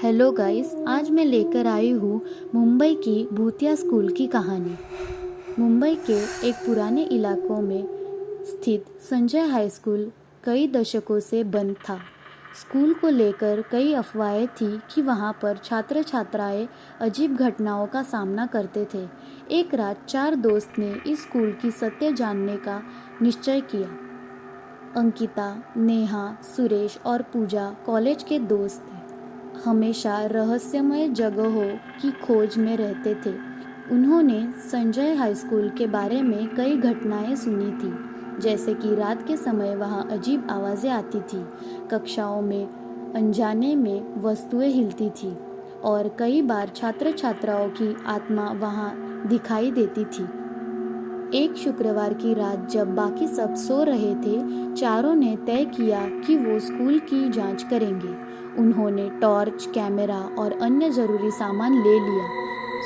Hello guys, आज मैं लेकर आई हूँ मुंबई की भूतिया स्कूल की कहानी। मुंबई के एक पुराने इलाकों में स्थित संजय हाई स्कूल कई दशकों से बंद था। स्कूल को लेकर कई अफवाहें थी कि वहाँ पर छात्र छात्राएं अजीब घटनाओं का सामना करते थे। एक रात 4 दोस्त ने इस स्कूल की सत्य जानने का निश्चय किया। अंकिता, नेहा, सुरेश और पूजा कॉलेज के दोस्त थे। हमेशा रहस्यमय जगहों की खोज में रहते थे। उन्होंने संजय हाई स्कूल के बारे में कई घटनाएं सुनी थी, जैसे कि रात के समय वहां अजीब आवाज़ें आती थी, कक्षाओं में अनजाने में वस्तुएं हिलती थी और कई बार छात्र छात्राओं की आत्मा वहां दिखाई देती थी। एक शुक्रवार की रात जब बाकी सब सो रहे थे, चारों ने तय किया कि वो स्कूल की जांच करेंगे। उन्होंने टॉर्च, कैमरा और अन्य ज़रूरी सामान ले लिया।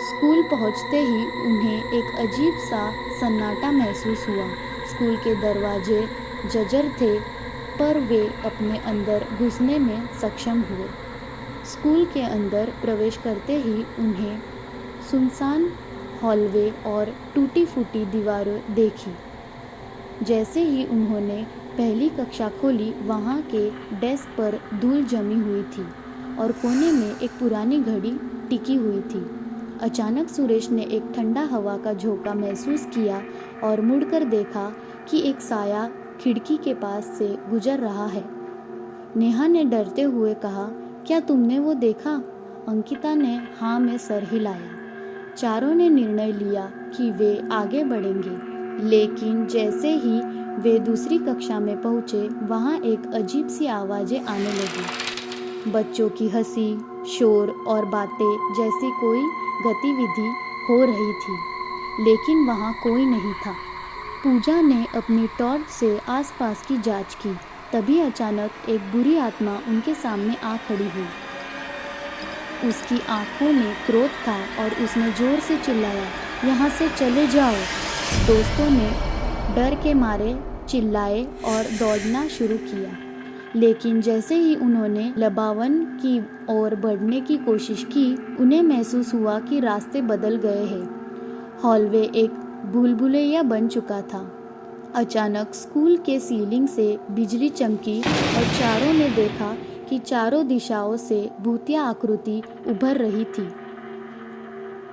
स्कूल पहुंचते ही उन्हें एक अजीब सा सन्नाटा महसूस हुआ। स्कूल के दरवाजे जर्जर थे, पर वे अपने अंदर घुसने में सक्षम हुए। स्कूल के अंदर प्रवेश करते ही उन्हें सुनसान हॉलवे और टूटी फूटी दीवारें देखी। जैसे ही उन्होंने पहली कक्षा खोली, वहाँ के डेस्क पर धूल जमी हुई थी और कोने में एक पुरानी घड़ी टिकी हुई थी। अचानक सुरेश ने एक ठंडा हवा का झोंका महसूस किया और मुड़कर देखा कि एक साया खिड़की के पास से गुजर रहा है। नेहा ने डरते हुए कहा, क्या तुमने वो देखा? अंकिता ने हाँ में सर हिलाया। चारों ने निर्णय लिया कि वे आगे बढ़ेंगे, लेकिन जैसे ही वे दूसरी कक्षा में पहुंचे, वहां एक अजीब सी आवाज़ें आने लगी। बच्चों की हंसी, शोर और बातें जैसी कोई गतिविधि हो रही थी, लेकिन वहां कोई नहीं था। पूजा ने अपनी टॉर्च से आसपास की जांच की। तभी अचानक एक बुरी आत्मा उनके सामने आ खड़ी हुई। उसकी आंखों में क्रोध था और उसने जोर से चिल्लाया, यहाँ से चले जाओ। दोस्तों ने डर के मारे चिल्लाए और दौड़ना शुरू किया, लेकिन जैसे ही उन्होंने लबावन की ओर बढ़ने की कोशिश की, उन्हें महसूस हुआ कि रास्ते बदल गए हैं। हॉलवे एक भूलभुलैया बन चुका था। अचानक स्कूल के सीलिंग से बिजली चमकी और चारों ने देखा कि चारों दिशाओं से भूतिया आकृति उभर रही थी।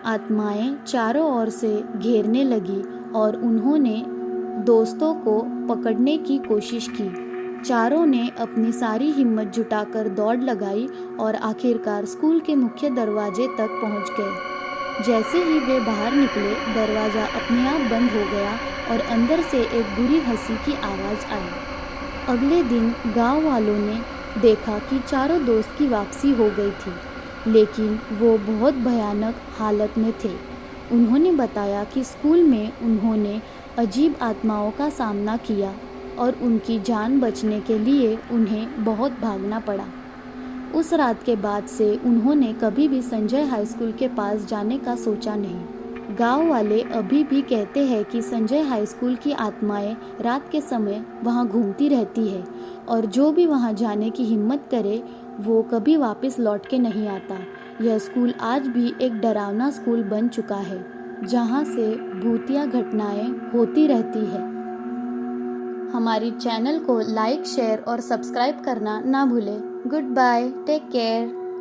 आत्माएं चारों ओर से घेरने लगी और उन्होंने दोस्तों को पकड़ने की कोशिश की। चारों ने अपनी सारी हिम्मत जुटाकर दौड़ लगाई और आखिरकार स्कूल के मुख्य दरवाजे तक पहुंच गए। जैसे ही वे बाहर निकले, दरवाज़ा अपने आप बंद हो गया और अंदर से एक बुरी हंसी की आवाज़ आई। अगले दिन गांव वालों ने देखा कि चारों दोस्त की वापसी हो गई थी, लेकिन वो बहुत भयानक हालत में थे। उन्होंने बताया कि स्कूल में उन्होंने अजीब आत्माओं का सामना किया और उनकी जान बचने के लिए उन्हें बहुत भागना पड़ा। उस रात के बाद से उन्होंने कभी भी संजय हाई स्कूल के पास जाने का सोचा नहीं। गांव वाले अभी भी कहते हैं कि संजय हाई स्कूल की आत्माएं रात के समय वहां घूमती रहती है और जो भी वहां जाने की हिम्मत करे, वो कभी वापस लौट के नहीं आता। यह स्कूल आज भी एक डरावना स्कूल बन चुका है, जहां से भूतिया घटनाएं होती रहती है। हमारी चैनल को लाइक, शेयर और सब्सक्राइब करना ना भूलें। Good bye, take care.